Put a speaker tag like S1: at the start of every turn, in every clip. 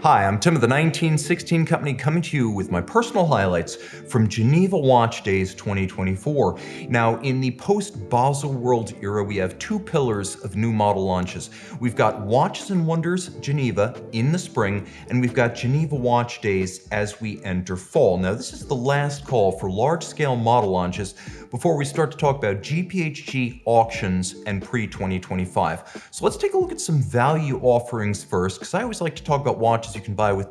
S1: Hi, I'm Tim of the 1916 Company coming to you with my personal highlights from Geneva Watch Days 2024. Now, in the post-Basel World era, we have two pillars of new model launches. We've got Watches and Wonders Geneva in the spring, and we've got Geneva Watch Days as we enter fall. Now, this is the last call for large-scale model launches before we start to talk about GPHG auctions and pre-2025. So let's take a look at some value offerings first, because I always like to talk about watches you can buy with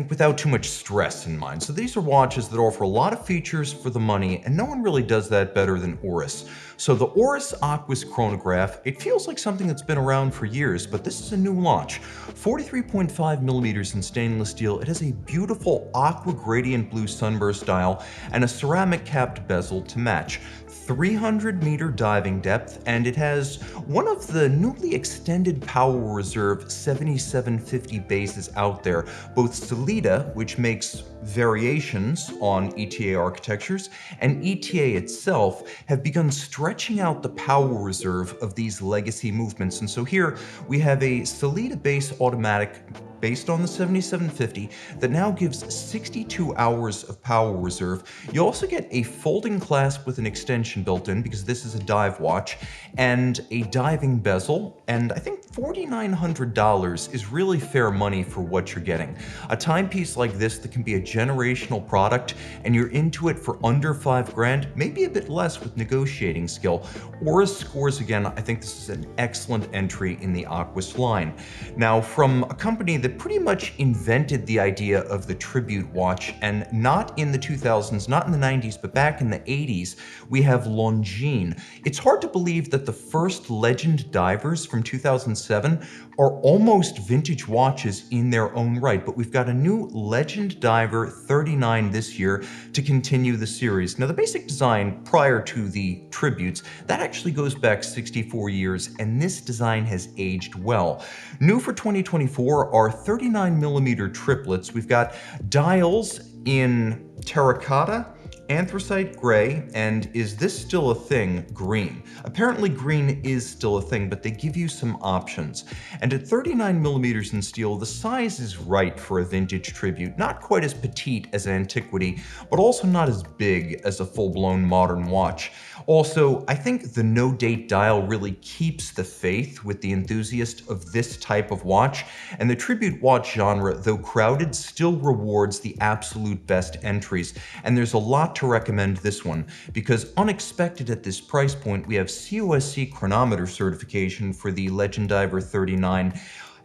S1: without too much stress in mind. So these are watches that offer a lot of features for the money, and no one really does that better than Oris. So the Oris Aquis Chronograph, it feels like something that's been around for years, but this is a new launch. 43.5 millimeters in stainless steel. It has a beautiful aqua gradient blue sunburst dial and a ceramic capped bezel to match. 300-meter diving depth, and it has one of the newly extended Power Reserve 7750 bases out there. Both Sellita, which makes variations on ETA architectures, and ETA itself have begun stretching out the Power Reserve of these legacy movements. And so here we have a Sellita base automatic based on the 7750 that now gives 62 hours of power reserve. You also get a folding clasp with an extension built in, because this is a dive watch, and a diving bezel, and I think $4,900 is really fair money for what you're getting. A timepiece like this that can be a generational product, and you're into it for under $5,000, maybe a bit less with negotiating skill. Oris scores again. I think this is an excellent entry in the Aquis line. Now, from a company that pretty much invented the idea of the tribute watch, and not in the 2000s, not in the 90s, but back in the 80s, we have Longines. It's hard to believe that the first Legend Divers from 2007 are almost vintage watches in their own right, but we've got a new Legend Diver 39 this year to continue the series. Now, the basic design prior to the tributes, that actually goes back 64 years, and this design has aged well. New for 2024 are 39mm triplets. We've got dials in terracotta, anthracite gray, and is this still a thing, green. Apparently green is still a thing, but they give you some options. And at 39mm in steel, the size is right for a vintage tribute. Not quite as petite as antiquity, but also not as big as a full-blown modern watch. Also, I think the no-date dial really keeps the faith with the enthusiast of this type of watch, and the tribute watch genre, though crowded, still rewards the absolute best entries. And there's a lot to recommend this one, because unexpected at this price point, we have COSC chronometer certification for the Legend Diver 39,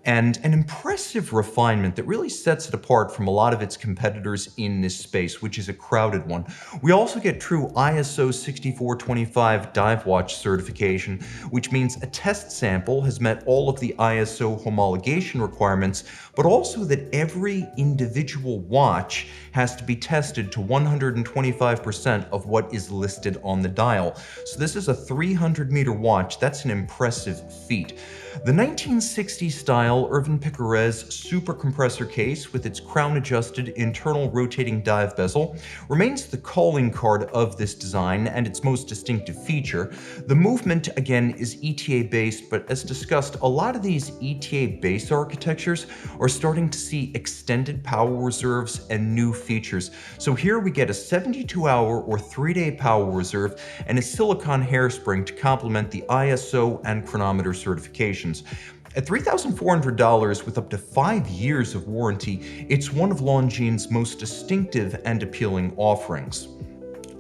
S1: and an impressive refinement that really sets it apart from a lot of its competitors in this space, which is a crowded one. We also get true ISO 6425 dive watch certification, which means a test sample has met all of the ISO homologation requirements, but also that every individual watch has to be tested to 125% of what is listed on the dial. So this is a 300-meter watch. That's an impressive feat. The 1960 style Irvin Piquerez super compressor case with its crown-adjusted internal rotating dive bezel remains the calling card of this design and its most distinctive feature. The movement, again, is ETA-based, but as discussed, a lot of these ETA-based architectures are starting to see extended power reserves and new features. So here we get a 72-hour or 3-day power reserve and a silicone hairspring to complement the ISO and chronometer certifications. At $3,400 with up to 5 years of warranty, it's one of Longines' most distinctive and appealing offerings.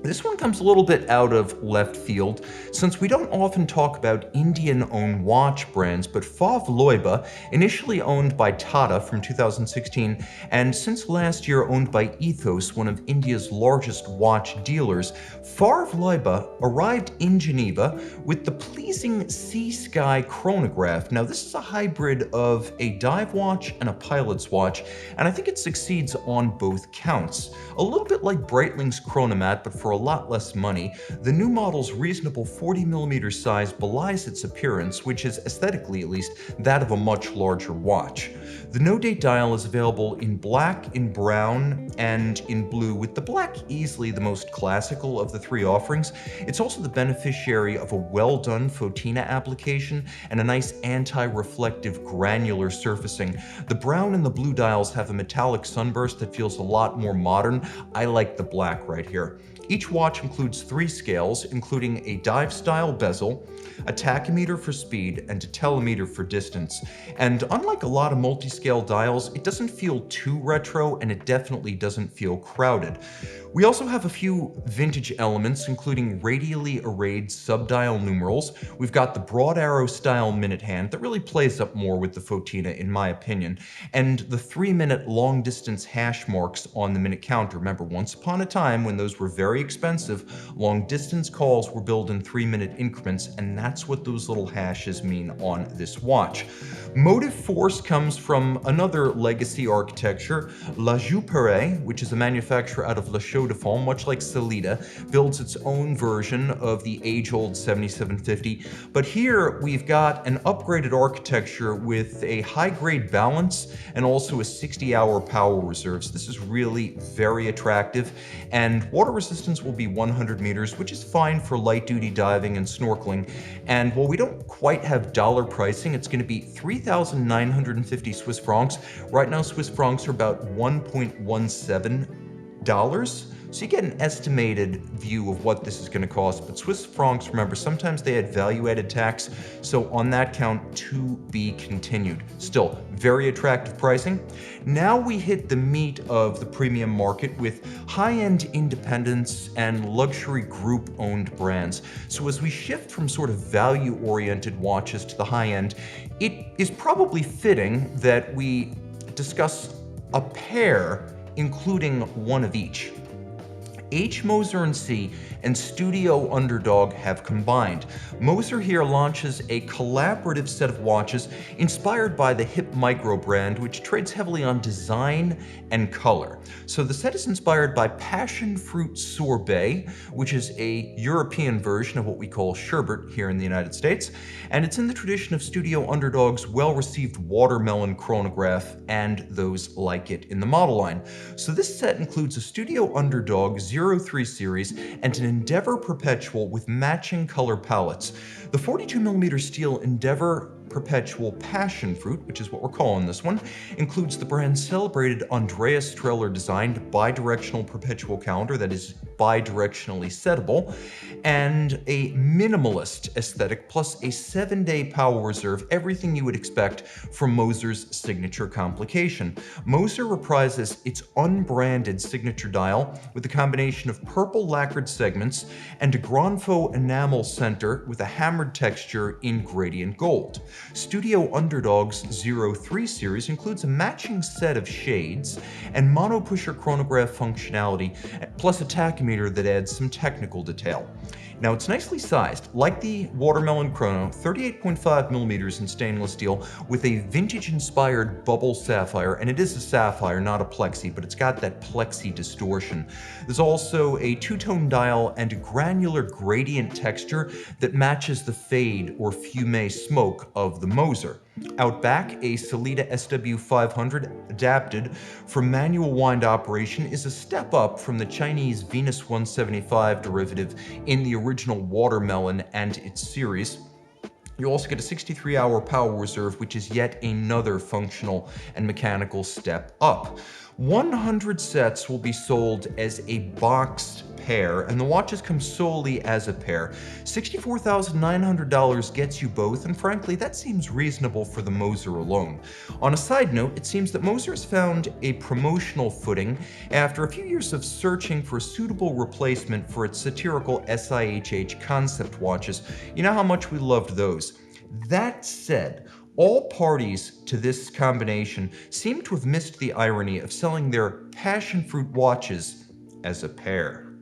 S1: This one comes a little bit out of left field, since we don't often talk about Indian-owned watch brands, but Favre-Leuba, initially owned by Tata from 2016, and since last year owned by Ethos, one of India's largest watch dealers, Favre-Leuba arrived in Geneva with the pleasing Sea Sky Chronograph. Now, this is a hybrid of a dive watch and a pilot's watch, and I think it succeeds on both counts. A little bit like Breitling's Chronomat, but for a lot less money, the new model's reasonable 40mm size belies its appearance, which is, aesthetically at least, that of a much larger watch. The no-date dial is available in black, in brown, and in blue, with the black easily the most classical of the three offerings. It's also the beneficiary of a well-done Fotina application and a nice anti-reflective granular surfacing. The brown and the blue dials have a metallic sunburst that feels a lot more modern. I like the black right here. Each watch includes 3 scales, including a dive-style bezel, a tachymeter for speed, and a telemeter for distance. And unlike a lot of multi-scale dials, it doesn't feel too retro, and it definitely doesn't feel crowded. We also have a few vintage elements, including radially arrayed subdial numerals. We've got the broad arrow style minute hand that really plays up more with the Fotina in my opinion, and the 3-minute long distance hash marks on the minute counter. Remember, once upon a time when those were very expensive, long distance calls were billed in 3-minute increments, and that's what those little hashes mean on this watch. Motive force comes from another legacy architecture. La Jouperet, which is a manufacturer out of La Chaux-de-Fonds, much like Sellita, builds its own version of the age-old 7750. But here we've got an upgraded architecture with a high-grade balance and also a 60-hour power reserve. So this is really very attractive, and water resistance will be 100 meters, which is fine for light-duty diving and snorkeling. And while we don't quite have dollar pricing, it's going to be 3,950 Swiss francs. Right now, Swiss francs are about $1.17. So you get an estimated view of what this is going to cost, but Swiss francs, remember, sometimes they add value-added tax, so on that count, to be continued. Still, very attractive pricing. Now we hit the meat of the premium market with high-end independents and luxury group-owned brands. So as we shift from sort of value-oriented watches to the high-end, it is probably fitting that we discuss a pair, including one of each. H. Moser & C and Studio UnderdØg have combined. Moser here launches a collaborative set of watches inspired by the hip Micro brand, which trades heavily on design and color. So the set is inspired by Passion Fruit Sorbet, which is a European version of what we call sherbet here in the United States, and it's in the tradition of Studio UnderdØg's well-received Watermelon Chronograph and those like it in the model line. So this set includes a Studio UnderdØg 03 series and an Endeavor Perpetual with matching color palettes. The 42mm steel Endeavor Perpetual Passion Fruit, which is what we're calling this one, includes the brand's celebrated Andreas Streller designed bidirectional perpetual calendar that is bidirectionally settable, and a minimalist aesthetic plus a 7-day power reserve, everything you would expect from Moser's signature complication. Moser reprises its unbranded signature dial with a combination of purple lacquered segments and a Granfo enamel center with a hammered texture in gradient gold. Studio UnderdØg's 03 series includes a matching set of shades and mono-pusher chronograph functionality, plus a tachymeter that adds some technical detail. Now, it's nicely sized, like the Watermelon Chrono, 38.5mm in stainless steel with a vintage-inspired bubble sapphire, and it is a sapphire, not a plexi, but it's got that plexi distortion. There's also a two-tone dial and a granular gradient texture that matches the fade or fumé smoke of the Moser. Out back, a Sellita SW500 adapted for manual wind operation is a step up from the Chinese Venus 175 derivative in the original Watermelon and its series. You also get a 63-hour power reserve, which is yet another functional and mechanical step up. 100 sets will be sold as a boxed pair, and the watches come solely as a pair. $64,900 gets you both, and frankly, that seems reasonable for the Moser alone. On a side note, it seems that Moser has found a promotional footing after a few years of searching for a suitable replacement for its satirical SIHH concept watches. You know how much we loved those. That said, all parties to this combination seem to have missed the irony of selling their passion fruit watches as a pair.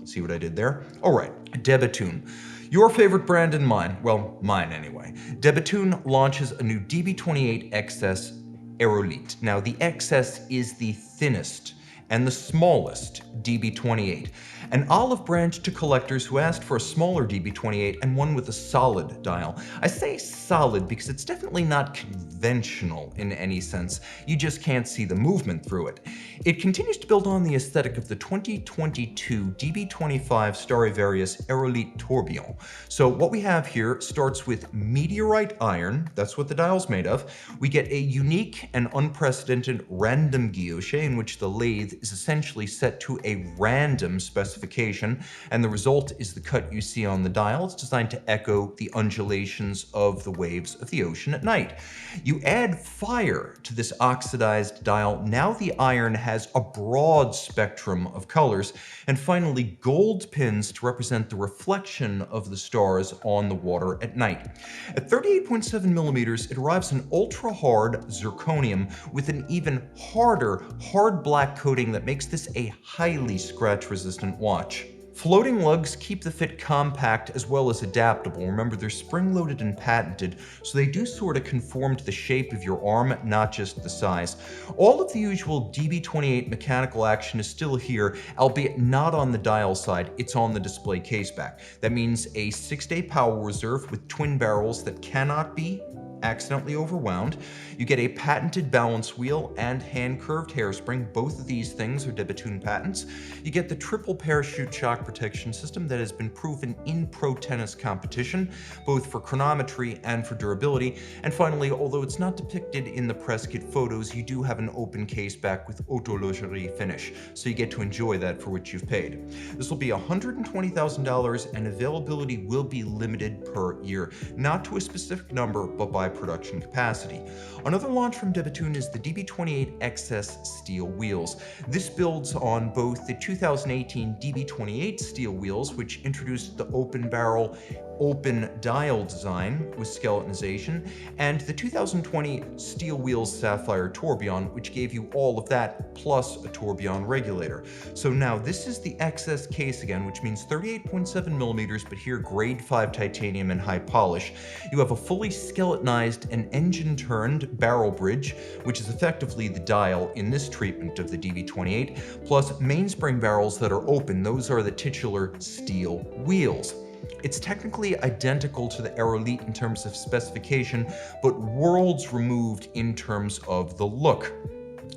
S1: See what I did there? All right, de Bethune. Your favorite brand and mine, well, mine anyway. De Bethune launches a new DB28XS Aérolite. Now, the XS is the thinnest and the smallest DB28. An olive branch to collectors who asked for a smaller DB28 and one with a solid dial. I say solid because it's definitely not conventional in any sense. You just can't see the movement through it. It continues to build on the aesthetic of the 2022 DB25 Stradivarius Aérolite tourbillon. So what we have here starts with meteorite iron, that's what the dial's made of. We get a unique and unprecedented random guilloche in which the lathe is essentially set to a random specification, and the result is the cut you see on the dial. It's designed to echo the undulations of the waves of the ocean at night. You add fire to this oxidized dial, now the iron has a broad spectrum of colors, and finally gold pins to represent the reflection of the stars on the water at night. At 38.7 millimeters, it arrives in ultra-hard zirconium with an even harder, hard black coating that makes this a highly scratch-resistant watch. Floating lugs keep the fit compact as well as adaptable. Remember, they're spring-loaded and patented, so they do sort of conform to the shape of your arm, not just the size. All of the usual DB28 mechanical action is still here, albeit not on the dial side, it's on the display case back. That means a 6-day power reserve with twin barrels that cannot be accidentally overwound. You get a patented balance wheel and hand-curved hairspring. Both of these things are Bethune patents. You get the triple parachute shock protection system that has been proven in pro tennis competition, both for chronometry and for durability. And finally, although it's not depicted in the press kit photos, you do have an open case back with autologerie finish, so you get to enjoy that for what you've paid. This will be $120,000 and availability will be limited per year, not to a specific number, but by production capacity. Another launch from Bethune is the DB28 XS steel wheels. This builds on both the 2018 DB28 steel wheels, which introduced the open barrel, open dial design with skeletonization, and the 2020 steel wheels Sapphire tourbillon, which gave you all of that plus a tourbillon regulator. So now this is the XS case again, which means 38.7 millimeters, but here grade 5 titanium and high polish. You have a fully skeletonized and engine-turned barrel bridge, which is effectively the dial in this treatment of the DB28, plus mainspring barrels that are open. Those are the titular steel wheels. It's technically identical to the Aérolite in terms of specification, but worlds removed in terms of the look.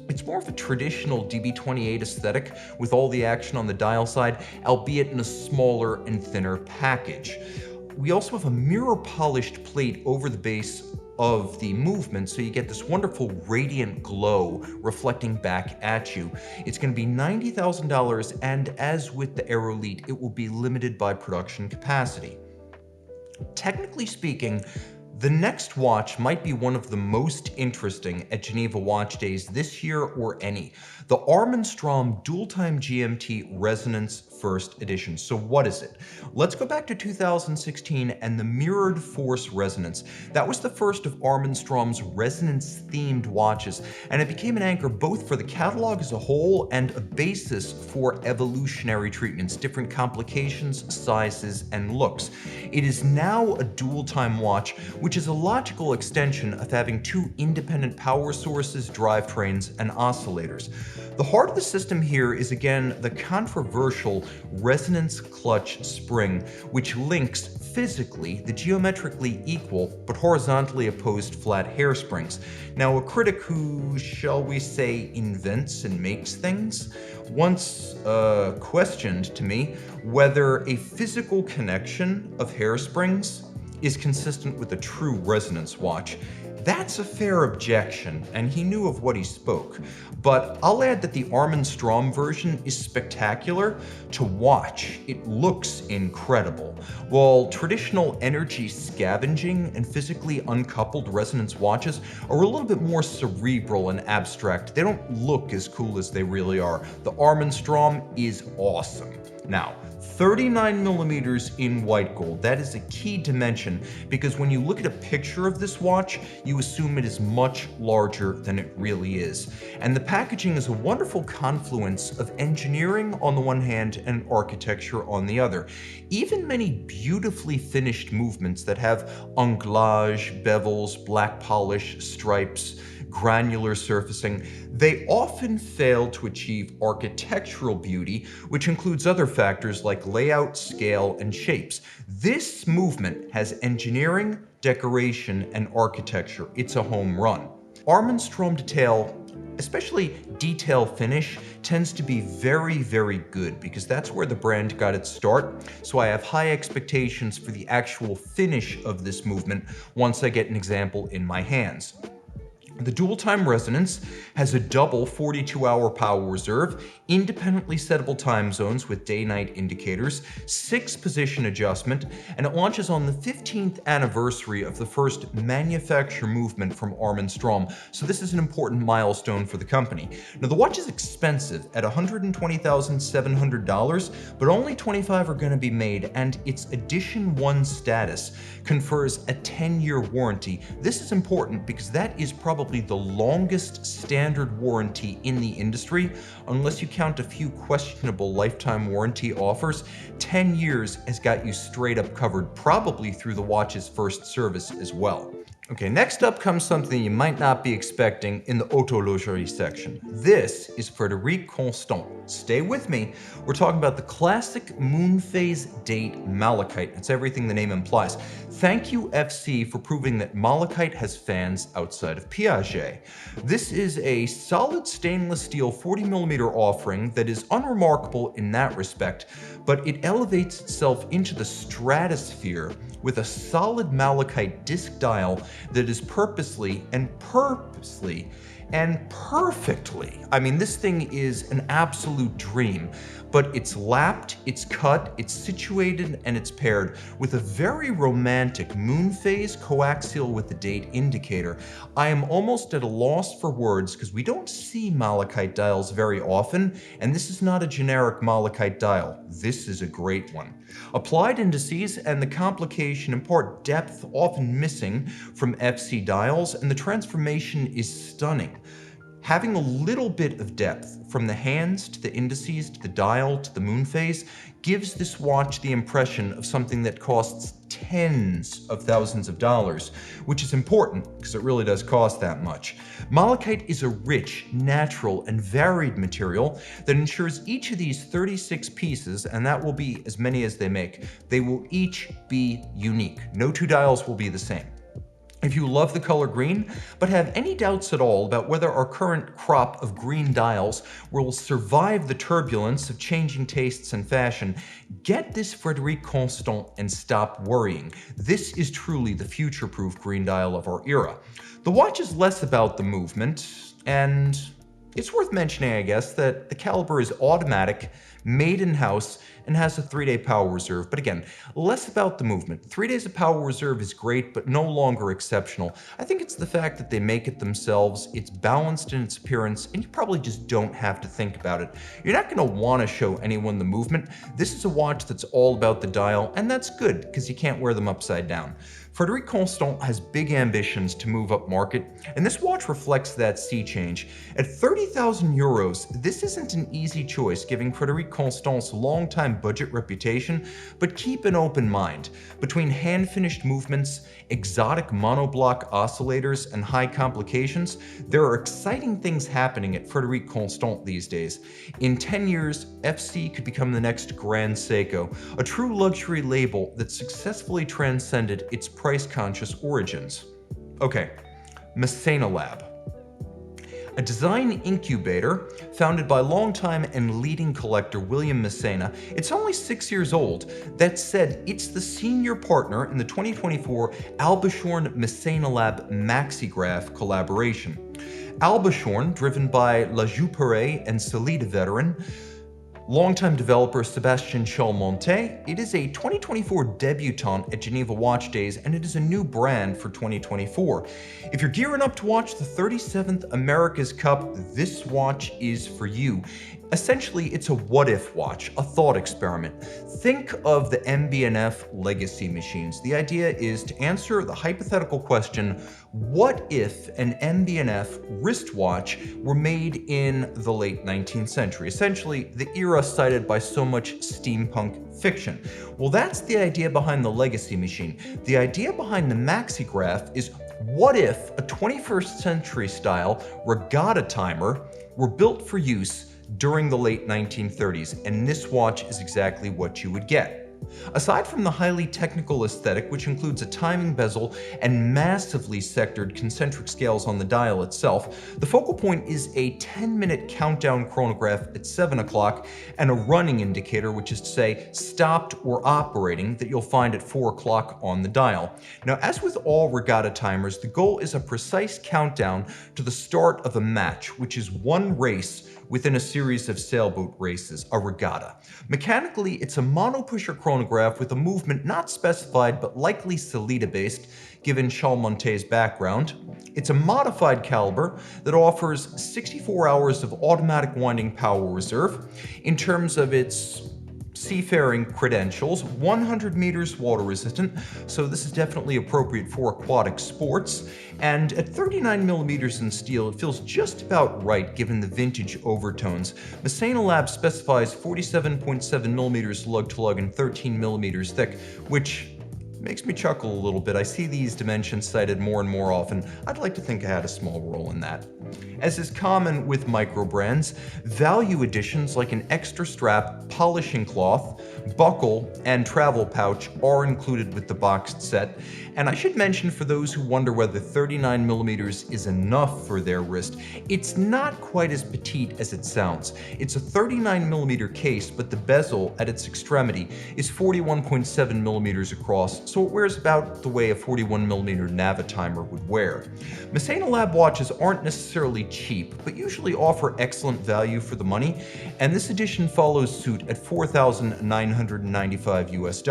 S1: It's more of a traditional DB28 aesthetic with all the action on the dial side, albeit in a smaller and thinner package. We also have a mirror polished plate over the base of the movement, so you get this wonderful radiant glow reflecting back at you. It's going to be $90,000, and as with the Aérolite, it will be limited by production capacity. Technically speaking, the next watch might be one of the most interesting at Geneva Watch Days this year or any. The Armin Strom Dual-Time GMT Resonance First Edition. So what is it? Let's go back to 2016 and the Mirrored Force Resonance. That was the first of Armin Strom's resonance-themed watches, and it became an anchor both for the catalog as a whole and a basis for evolutionary treatments, different complications, sizes, and looks. It is now a dual-time watch, which is a logical extension of having two independent power sources, drivetrains, and oscillators. The heart of the system here is again the controversial resonance clutch spring, which links physically the geometrically equal but horizontally opposed flat hairsprings. Now, a critic who, shall we say, invents and makes things, once questioned to me whether a physical connection of hairsprings is consistent with a true resonance watch. That's a fair objection, and he knew of what he spoke. But I'll add that the Armin Strom version is spectacular to watch. It looks incredible. While traditional energy scavenging and physically uncoupled resonance watches are a little bit more cerebral and abstract, they don't look as cool as they really are. The Armin Strom is awesome. Now, 39 millimeters in white gold. That is a key dimension because when you look at a picture of this watch, you assume it is much larger than it really is. And the packaging is a wonderful confluence of engineering on the one hand and architecture on the other. Even many beautifully finished movements that have anglage, bevels, black polish, stripes, granular surfacing, they often fail to achieve architectural beauty, which includes other factors like layout, scale, and shapes. This movement has engineering, decoration, and architecture. It's a home run. Armin Strom detail, especially detail finish, tends to be very, very good because that's where the brand got its start. So I have high expectations for the actual finish of this movement once I get an example in my hands. The dual time resonance has a double 42-hour power reserve, independently settable time zones with day-night indicators, 6 position adjustment, and it launches on the 15th anniversary of the first manufacture movement from Armin Strom. So this is an important milestone for the company. Now the watch is expensive at $120,700, but only 25 are going to be made, and its Edition 1 status confers a 10-year warranty. This is important because that is probably the longest standard warranty in the industry. Unless you count a few questionable lifetime warranty offers, 10 years has got you straight up covered, probably through the watch's first service as well. Okay, next up comes something you might not be expecting in the horlogerie section. This is Frederique Constant. Stay with me. We're talking about the classic Moonphase date Malachite. It's everything the name implies. Thank you, FC, for proving that Malachite has fans outside of Piaget. This is a solid stainless steel 40mm offering that is unremarkable in that respect, but it elevates itself into the stratosphere with a solid Malachite disc dial that is purposely and perfectly, I mean, this thing is an absolute dream, but it's lapped, it's cut, it's situated, and it's paired with a very romantic Moonphase coaxial with the date indicator. I am almost at a loss for words because we don't see Malachite dials very often, and this is not a generic Malachite dial. This is a great one. Applied indices and the complication impart depth often missing from FC dials, and the transformation is stunning. Having a little bit of depth from the hands to the indices to the dial to the Moonphase gives this watch the impression of something that costs tens of thousands of dollars, which is important because it really does cost that much. Malachite is a rich, natural, and varied material that ensures each of these 36 pieces, and that will be as many as they make, they will each be unique. No two dials will be the same. If you love the color green, but have any doubts at all about whether our current crop of green dials will survive the turbulence of changing tastes and fashion, get this Frederique Constant and stop worrying. This is truly the future-proof green dial of our era. The watch is less about the movement, and it's worth mentioning, I guess, that the caliber is automatic, made in-house, and has a 3-day power reserve. But again, less about the movement. 3 days of power reserve is great, but no longer exceptional. I think it's the fact that they make it themselves, it's balanced in its appearance, and you probably just don't have to think about it. You're not going to want to show anyone the movement. This is a watch that's all about the dial, and that's good, because you can't wear them upside down. Frederique Constant has big ambitions to move up market, and this watch reflects that sea change. At 30,000 euros, this isn't an easy choice given Frederique Constant's long-time budget reputation, but keep an open mind. Between hand-finished movements, exotic monoblock oscillators, and high complications, there are exciting things happening at Frederique Constant these days. In 10 years, FC could become the next Grand Seiko, a true luxury label that successfully transcended its price-conscious origins. Okay, Massena Lab. A design incubator founded by longtime and leading collector William Massena. It's only 6 years old. That said, it's the senior partner in the 2024 Albishorn Massena Lab Maxigraph collaboration. Albishorn, driven by La Jouperet and Solide veteran, longtime developer Sébastien Chalmontet, it is a 2024 debutante at Geneva Watch Days, and it is a new brand for 2024. If you're gearing up to watch the 37th America's Cup, this watch is for you. Essentially, it's a what-if watch, a thought experiment. Think of the MB&F legacy machines. The idea is to answer the hypothetical question, what if an MB&F wristwatch were made in the late 19th century? Essentially, the era cited by so much steampunk fiction. Well, that's the idea behind the legacy machine. The idea behind the Maxigraph is, What if a 21st century style regatta timer were built for use during the late 1930s, and this watch is exactly what you would get? Aside from the highly technical aesthetic, which includes a timing bezel and massively sectored concentric scales on the dial itself, the focal point is a 10-minute countdown chronograph at 7 o'clock and a running indicator, which is to say stopped or operating, that you'll find at 4 o'clock on the dial. Now, as with all regatta timers, the goal is a precise countdown to the start of a match, which is one race within a series of sailboat races, a regatta. Mechanically, it's a monopusher chronograph with a movement not specified but likely Sellita-based, given Chalmonte's background. It's a modified caliber that offers 64 hours of automatic winding power reserve. In terms of its seafaring credentials, 100 meters water resistant, so this is definitely appropriate for aquatic sports, and at 39 millimeters in steel, it feels just about right given the vintage overtones. Massena Lab specifies 47.7 millimeters lug-to-lug and 13 millimeters thick, which makes me chuckle a little bit. I see these dimensions cited more and more often. I'd like to think I had a small role in that. As is common with micro brands, value additions like an extra strap, polishing cloth, buckle, and travel pouch are included with the boxed set. And I should mention, for those who wonder whether 39 millimeters is enough for their wrist, it's not quite as petite as it sounds. It's a 39 millimeter case, but the bezel at its extremity is 41.7 millimeters across, so it wears about the way a 41 millimeter Navitimer would wear. Massena Lab watches aren't necessarily cheap, but usually offer excellent value for the money, and this edition follows suit at $4,995 US.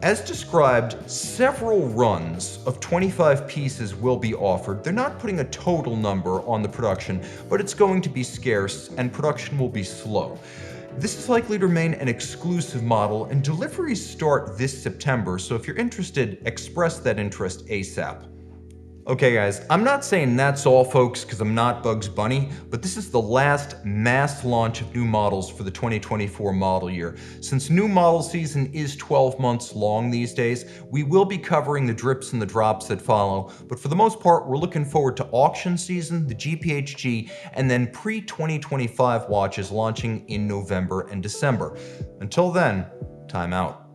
S1: As described, several runs of 25 pieces will be offered. They're not putting a total number on the production, but it's going to be scarce and production will be slow. This is likely to remain an exclusive model, and deliveries start this September, so if you're interested, express that interest ASAP. Okay guys, I'm not saying that's all folks, because I'm not Bugs Bunny, but this is the last mass launch of new models for the 2024 model year. Since new model season is 12 months long these days, we will be covering the drips and the drops that follow, but for the most part, we're looking forward to auction season, the GPHG, and then pre-2025 watches launching in November and December. Until then, time out.